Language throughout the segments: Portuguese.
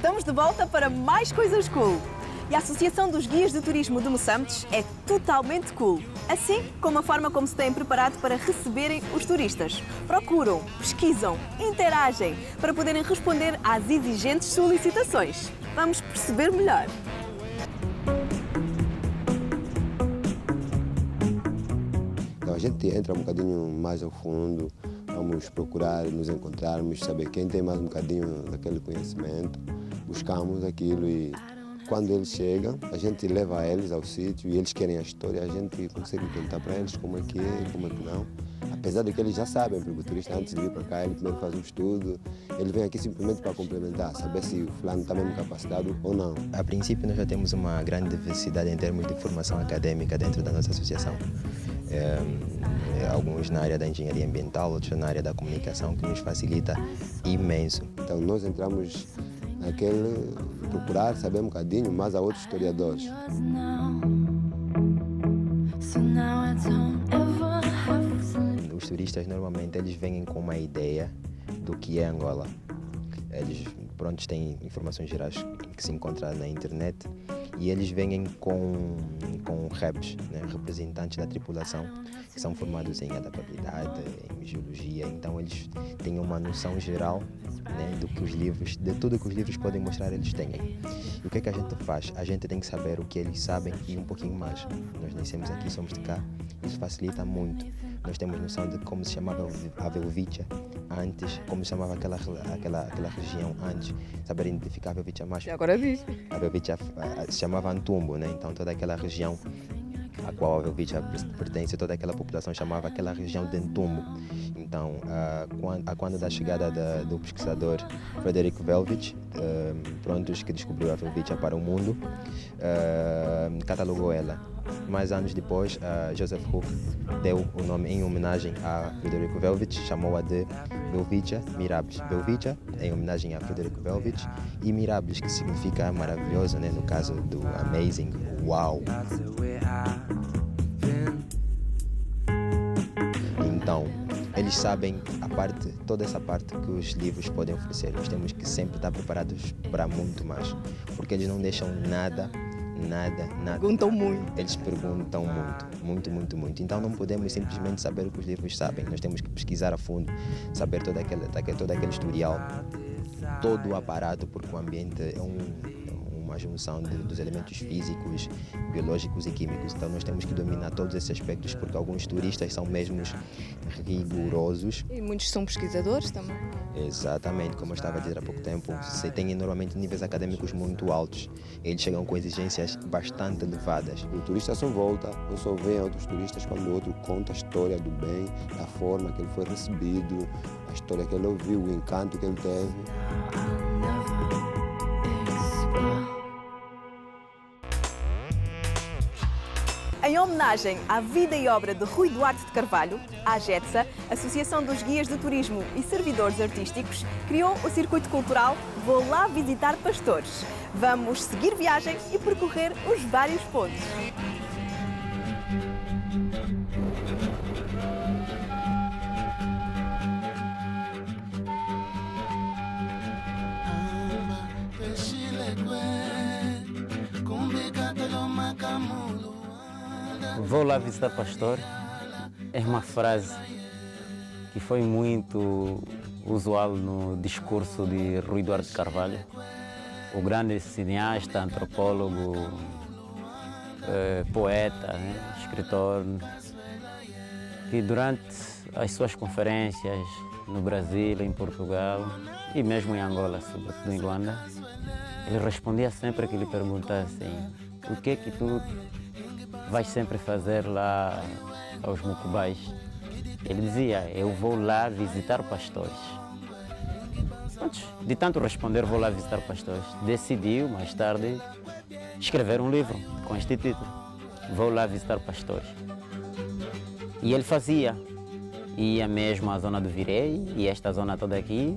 Estamos de volta para mais coisas cool. E a Associação dos Guias de Turismo de Moçambique é totalmente cool. Assim como a forma como se têm preparado para receberem os turistas. Procuram, pesquisam, interagem para poderem responder às exigentes solicitações. Vamos perceber melhor. Então a gente entra um bocadinho mais ao fundo, vamos procurar nos encontrarmos, saber quem tem mais um bocadinho daquele conhecimento, buscamos aquilo e quando eles chegam, a gente leva eles ao sítio e eles querem a história, a gente consegue contar para eles como é que não. Apesar de que eles já sabem, porque o turista antes de vir para cá, ele primeiro faz um estudo, ele vem aqui simplesmente para complementar, saber se o fulano está mesmo capacitado ou não. A princípio, nós já temos uma grande diversidade em termos de formação acadêmica dentro da nossa associação. Alguns na área da engenharia ambiental, outros na área da comunicação, que nos facilita imenso. Então nós entramos naquele procurar saber um bocadinho mais a outros historiadores. Os turistas normalmente eles vêm com uma ideia do que é Angola. Eles têm informações gerais que se encontram na internet e eles vêm com reps, né, representantes da tripulação, que são formados em adaptabilidade, em geologia, então eles têm uma noção geral, né, do que os livros, de tudo que os livros podem mostrar, eles têm. E o que é que a gente faz? A gente tem que saber o que eles sabem e um pouquinho mais. Nós nascemos aqui, somos de cá, isso facilita muito. Nós temos noção de como se chamava a Velvítia antes, como se chamava aquela região antes, saber identificar a Velvítia mais. E agora diz. A Velvítia se chamava Antumbo, né? Então toda aquela região a qual a Velvítia pertence, toda aquela população chamava aquela região de Antumbo. Então, quando da chegada do pesquisador Frederick Velvich, que descobriu a Velvítia para o mundo, catalogou ela. Mais anos depois, Joseph Hooke deu o nome em homenagem a Frederick Velvich, chamou-a de Velvítia mirabilis. Velvítia em homenagem a Frederick Velvich e mirabilis, que significa maravilhoso, né? No caso do amazing, wow. Então, eles sabem toda essa parte que os livros podem oferecer. Nós temos que sempre estar preparados para muito mais, porque eles não deixam nada. Perguntam muito. Eles perguntam muito. Então não podemos simplesmente saber o que os livros sabem. Nós temos que pesquisar a fundo, saber todo aquele historial, todo o aparato, porque o ambiente é uma junção dos elementos físicos, biológicos e químicos. Então nós temos que dominar todos esses aspectos, porque alguns turistas são mesmo rigorosos. E muitos são pesquisadores também. Exatamente, como eu estava a dizer há pouco tempo, você tem normalmente níveis acadêmicos muito altos. Eles chegam com exigências bastante elevadas. O turista só volta ou só vê outros turistas quando o outro conta a história do bem, da forma que ele foi recebido, a história que ele ouviu, o encanto que ele teve. Em homenagem à vida e obra de Rui Duarte de Carvalho, a AGETSA, Associação dos Guias de Turismo e Servidores Artísticos, criou o circuito cultural Vou Lá Visitar Pastores. Vamos seguir viagem e percorrer os vários pontos. Vou lá visitar pastor é uma frase que foi muito usual no discurso de Rui Duarte de Carvalho, o grande cineasta, antropólogo, poeta, né, escritor, que durante as suas conferências no Brasil, em Portugal e mesmo em Angola, sobretudo em Luanda, ele respondia sempre que lhe perguntassem: o que é que tu vais sempre fazer lá aos Mucubais? Ele dizia: eu vou lá visitar pastores. De tanto responder vou lá visitar pastores, decidiu mais tarde escrever um livro com este título, Vou Lá Visitar Pastores. E ele fazia, ia mesmo à zona do Virei e esta zona toda aqui,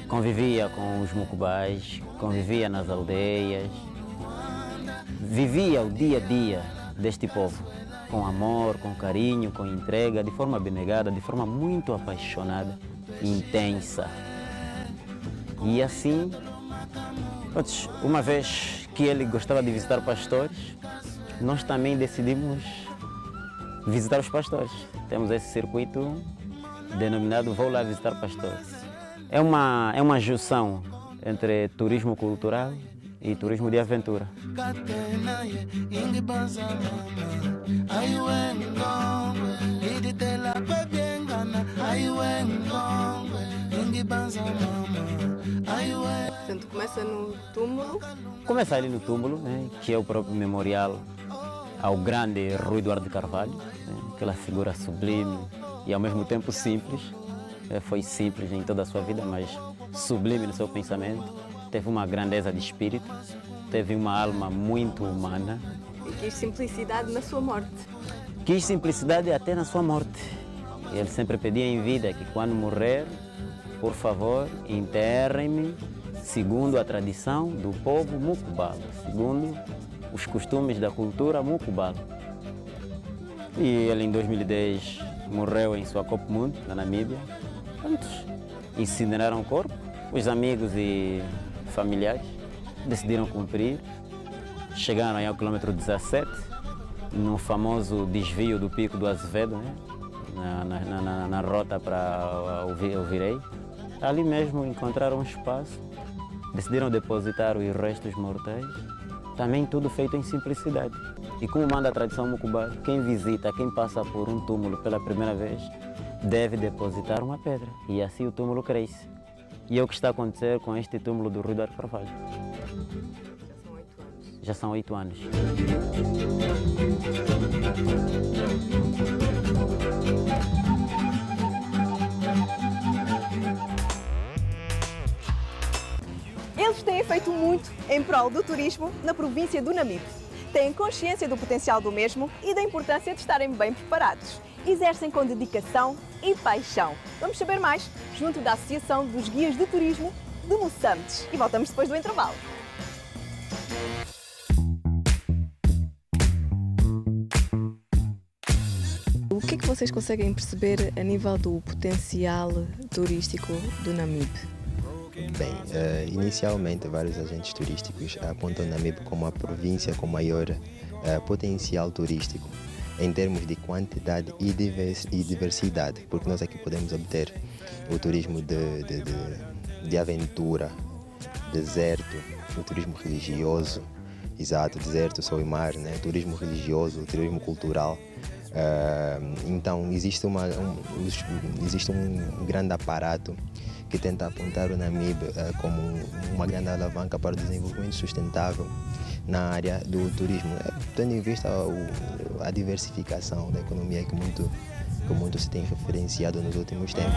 convivia com os Mucubais, convivia nas aldeias, vivia o dia a dia deste povo, com amor, com carinho, com entrega, de forma abnegada, de forma muito apaixonada e intensa. E assim, uma vez que ele gostava de visitar pastores, nós também decidimos visitar os pastores. Temos esse circuito denominado Vou Lá Visitar Pastores. É uma junção entre turismo cultural e turismo de aventura. Portanto, começa no túmulo. Começa ali no túmulo, né, que é o próprio memorial ao grande Rui Eduardo de Carvalho, né, aquela figura sublime e ao mesmo tempo simples. Foi simples em toda a sua vida, mas sublime no seu pensamento. Teve uma grandeza de espírito, teve uma alma muito humana. E quis simplicidade na sua morte. Quis simplicidade até na sua morte. Ele sempre pedia em vida que quando morrer, por favor, enterrem-me segundo a tradição do povo mucubalo, segundo os costumes da cultura mucubalo. E ele em 2010 morreu em Swakopmund, na Namíbia. Incineraram o corpo. Os amigos e familiares decidiram cumprir. Chegaram aí ao quilômetro 17, no famoso desvio do Pico do Azevedo, né? na rota para o Virei. Ali mesmo encontraram um espaço, decidiram depositar os restos mortais, também tudo feito em simplicidade. E como manda a tradição mucubal, quem visita, quem passa por um túmulo pela primeira vez, deve depositar uma pedra, e assim o túmulo cresce. E é o que está a acontecer com este túmulo do Rui Eduardo Carvalho. Já são 8 anos. Eles têm feito muito em prol do turismo na província do Namibe. Têm consciência do potencial do mesmo e da importância de estarem bem preparados. Exercem com dedicação e paixão. Vamos saber mais junto da Associação dos Guias de Turismo de Moçambique. E voltamos depois do intervalo. O que é que vocês conseguem perceber a nível do potencial turístico do Namibe? Bem, inicialmente vários agentes turísticos apontam Namibe como a província com maior potencial turístico em termos de quantidade e diversidade, porque nós aqui podemos obter o turismo de aventura, deserto, o turismo religioso, exato, deserto, sol e mar, né? Turismo religioso, turismo cultural. Então existe um grande aparato que tenta apontar o Namibe como uma grande alavanca para o desenvolvimento sustentável na área do turismo, tendo em vista a diversificação da economia que muito se tem referenciado nos últimos tempos.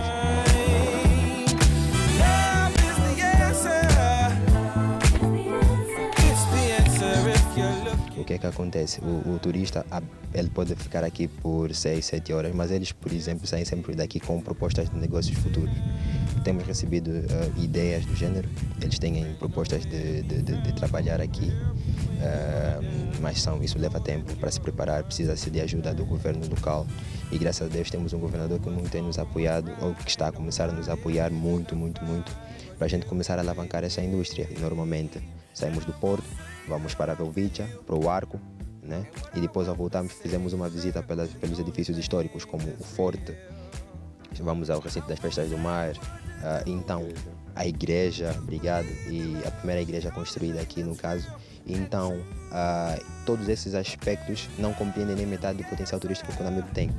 O que é que acontece? O turista ele pode ficar aqui por 6, 7 horas, mas eles, por exemplo, saem sempre daqui com propostas de negócios futuros. Temos recebido ideias do gênero, eles têm propostas de trabalhar aqui, mas isso leva tempo para se preparar, precisa-se de ajuda do governo local e graças a Deus temos um governador que muito tem nos apoiado, ou que está a começar a nos apoiar muito, para a gente começar a alavancar essa indústria. Normalmente saímos do porto, vamos para a Velvicha, para o Arco, né? E depois ao voltarmos fizemos uma visita pelos edifícios históricos como o Forte, vamos ao recinto das Festas do Mar, então a igreja, obrigado, e a primeira igreja construída aqui no caso. Então todos esses aspectos não compreendem nem metade do potencial turístico que o Namibe tem.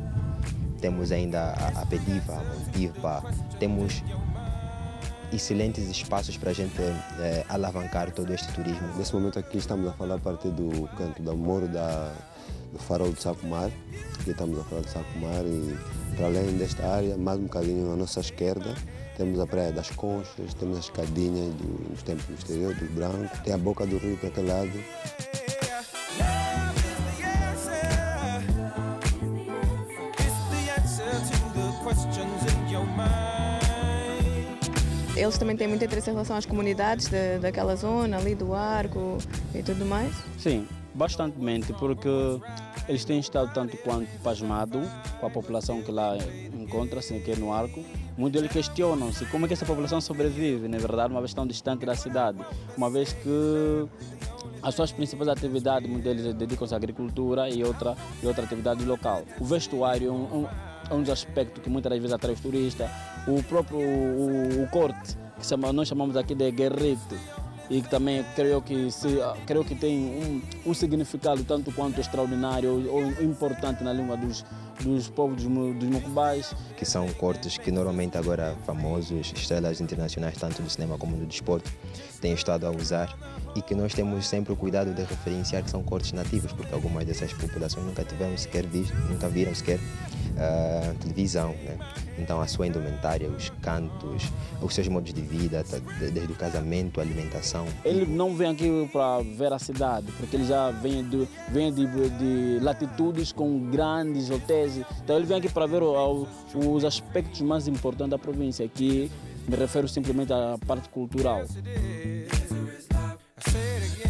Temos ainda a Pediva, a Montipa, temos excelentes espaços para a gente alavancar todo este turismo. Nesse momento aqui estamos a falar a partir do canto da Moro do Farol do Sacomar. Aqui estamos a falar do Sacomar e para além desta área, mais um bocadinho à nossa esquerda, temos a Praia das Conchas, temos as escadinhas dos templos do exterior, do Branco, tem a Boca do Rio para aquele lado. Eles também têm muito interesse em relação às comunidades daquela zona, ali do Arco e tudo mais? Sim, bastantemente, porque eles têm estado tanto quanto pasmados com a população que lá encontra-se aqui no Arco, muitos deles questionam-se como é que essa população sobrevive, na verdade, uma vez tão distante da cidade, uma vez que as suas principais atividades, muitos deles dedicam-se à agricultura e outra atividade local. O vestuário é um dos aspectos que muitas das vezes atrai os turistas. O próprio o corte, que nós chamamos aqui de guerrite, e que também creio que tem um significado tanto quanto extraordinário ou importante na língua dos povos dos Mucubais. Que são cortes que normalmente agora famosos, estrelas internacionais, tanto do cinema como do desporto, têm estado a usar e que nós temos sempre o cuidado de referenciar que são cortes nativos, porque algumas dessas populações nunca viram sequer televisão, né? Então a sua indumentária, os cantos, os seus modos de vida, desde o casamento, a alimentação. Ele não vem aqui para ver a cidade, porque ele já vem de latitudes com grandes hotéis. Então ele vem aqui para ver os aspectos mais importantes da província, que me refiro simplesmente à parte cultural. I say it again.